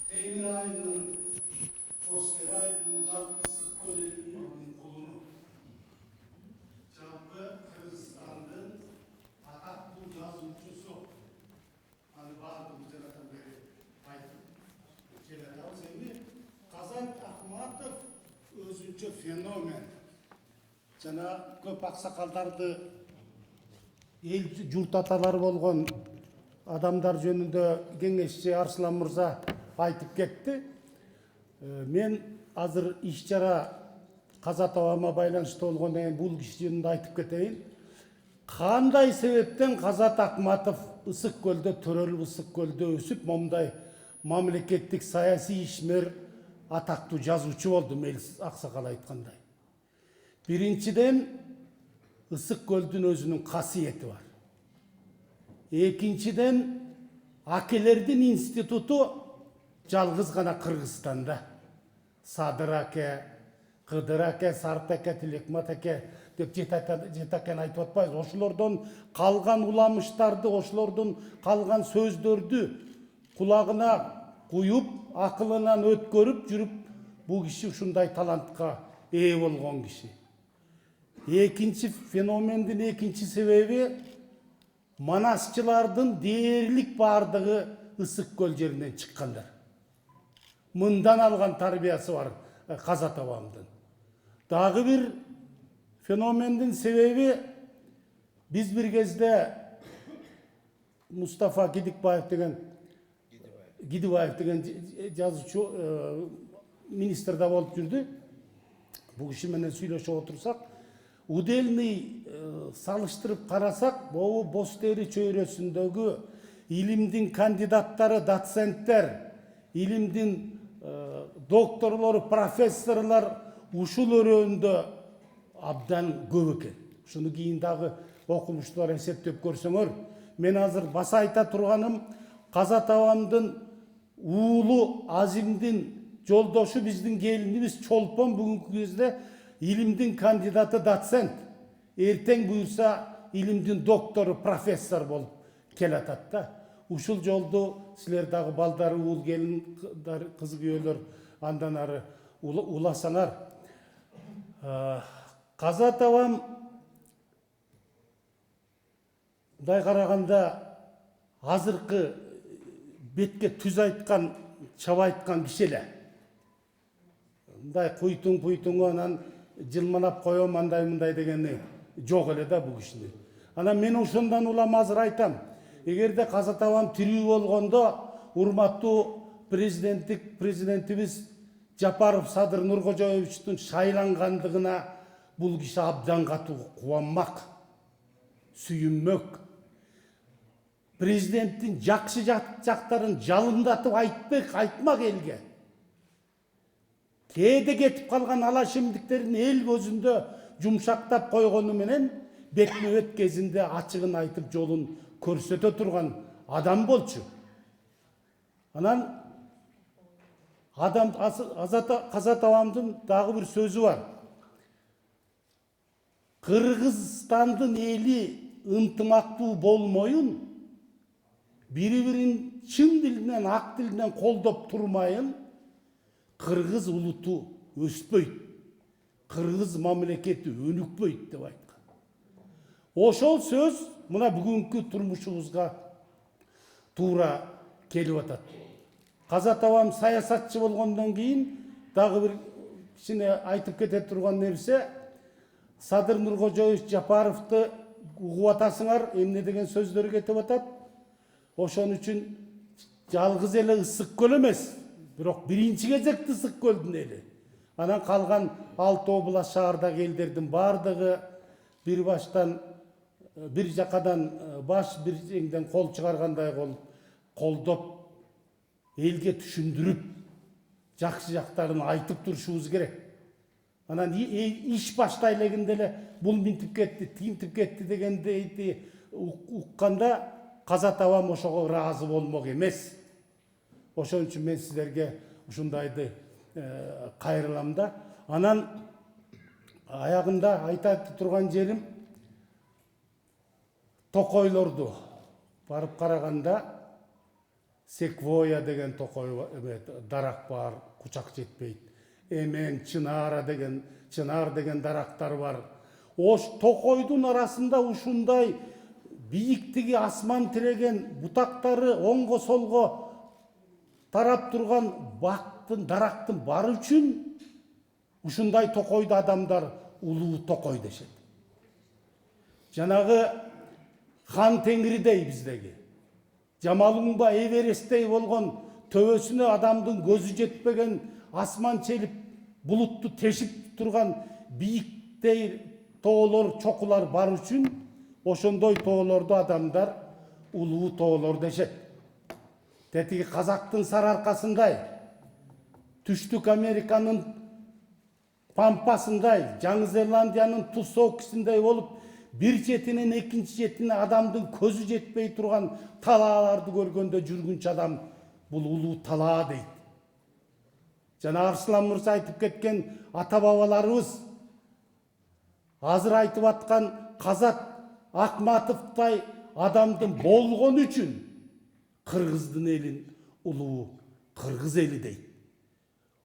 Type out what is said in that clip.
Temir Aydın, Oscar Aydın, Campı Sıkkoli'nin kolunu, Campı Kırgızistan'ın ataklı yazıcısı, hani vardı bu telefon beri, Aydın, telefon seni, Kazan Akmatov özünce fenomen. Jana köp aksakaldardı, el jurt atalары болгон адамдар жөнүндө кеңешчи Арслан Мырза айтып кетти. Мен азыр иш-чара каза табама байланыштуу болгондон кийин бул киши жөнүндө айтып кетейин. Кандай себептен Казат Акматов Ысык көлдө, төрөлүп Ысык көлдө өсүп, момундай мамлекеттик саясий ишмер, атактуу жазуучу болду, Мелис Аксакал айткандай. Биринчиден, Ысык көлдүн өзүнүн касиети бар. Экинчиден, акелердин институту жалгыз гана Кыргызстанда. Садыр аке, Кыдыр аке, Сарт аке, Тилекмат аке деп жетакен айтып атпайбыз. Ошолордон калган уламыштарды, ошолордон калган сөздөрдү кулагына куюп, акылынан өткөрүп жүрүп, бул киши ушундай талантка ээ болгон киши. Экинчи феномендин экинчи себеби манасчылардын дээрлик бардыгы Ысык көл жеринен чыккандар. Мындан алган тарбиясы бар Каза табамдын. Дагы бир феномендин себеби биз бир кезде Мустафа Гидибаев деген жазуучу министрда болуп жүрдү. Бул киши менен сүйлөшүп отурсак, удельный салыштырып карасак, бул боз тери чөйрөсүндөгү илимдин кандидаттары, доценттер, илимдин докторлору, профессорлор ушул өрөөндө абдан көп экен. Ушуну кийин дагы окумуштуулар эсептеп көрсөңөр, мен азыр баса айта турганым, Каза табамдын уулу Азимдин жолдошу, биздин келинибиз Чолпон бүгүнкү кезде илимдин кандидаты, доцент, эртең буюрса илимдин доктору, профессор болуп келатат да. Ушул жолду силер дагы балдары, уул келин, кыз күйөөлөр андан ары уласаңар. Каза табам мындай караганда азыркы бетке түз айткан, чаба айткан киши эле. Мындай куйтуң анан жылманап коем андай мындай дегени жок эле да бул кишинин. Анан мен ошондон улам азыр айтам. Эгерде Каза табам тирүү болгондо, урматтуу президентибиз Жапаров Садыр Нуркожоевичтин шайлангандыгына бул киши абдан катуу кубанмак, сүйүнмөк. Президенттин жакшы жактарын жалындатып айтмак элге. Кээде кетип калган алашемдиктерин эл көзүндө жумшактап койгону менен бетме-бет кезинде ачыгын айтып жолун көрсөтө турган адам болчу. Анан Каза табамдын дагы бир сөзү бар. Кыргызстандын эли ынтымактуу болмоюн, бири-бирин чын дилинен, ак дилинен колдоп турмайын, кыргыз улуту өспөйт, кыргыз мамлекети өнүкпөйт деп айткан. Ошол сөз мына бүгүнкү турмушубузга туура келип атат. Каза табам саясатчы болгондон кийин дагы бир кичине айтып кете турган нерсе, Садыр Нуркожоевич Жапаровду угуп атасыңар, эмне деген сөздөр кетип атат. Ошон үчүн жалгыз эле Ысык көл эмес, бирок биринчи кезекте Ысык көлдүн эли. Анан калган 6 область шаардагы элдердин бардыгы бир баштан, бир жакадан баш, бир жеңден кол чыгаргандай болуп, колдоп, элге түшүндүрүп, жакшы жактарын айтып турушубуз керек. Анан иш баштай элегенде эле бул минтип кетти, тинтип кетти дегенди укканда Каза табам ошого ыраазы болмок эмес. Ошон үчүн мен силерге ушундайды кайрылам да. Анан аягында айта турган жерим, токойлорду барып караганда секвоя деген токой дарак бар, кучак жетпейт. Эмен, чынар деген дарактар бар. Ош токойдун арасында ушундай бийиктиги асман тиреген бутактары оңго солго тарап турган бактын, дарактын бар үчүн ушундай токойду адамдар улуу токой дешет. Жанагы Хан Теңиридей биздеги Жамалуңба Эвересттей болгон төбөсүнө адамдын көзү жетпеген асман челип булутту тешип турган бийиктей тоолор, чокулар бар үчүн ошондой тоолорду адамдар улуу тоолор дешет. Тетиги Казактын Сарыаркасындай, Түштүк Американын Пампасындай, Жаңы Зеландиянын Тусокисиндей болуп, бир четинен экинчи четине адамдын көзү жетпей турган талааларды көргөндө жүргүнчү адам бул улуу талаа дейт. Жана Арслан Мырза айтып кеткен ата бабаларыбыз азыр айтып аткан Казат Акматовдай адамдын болгон үчүн кыргыздын элин улуу кыргыз эли дейт.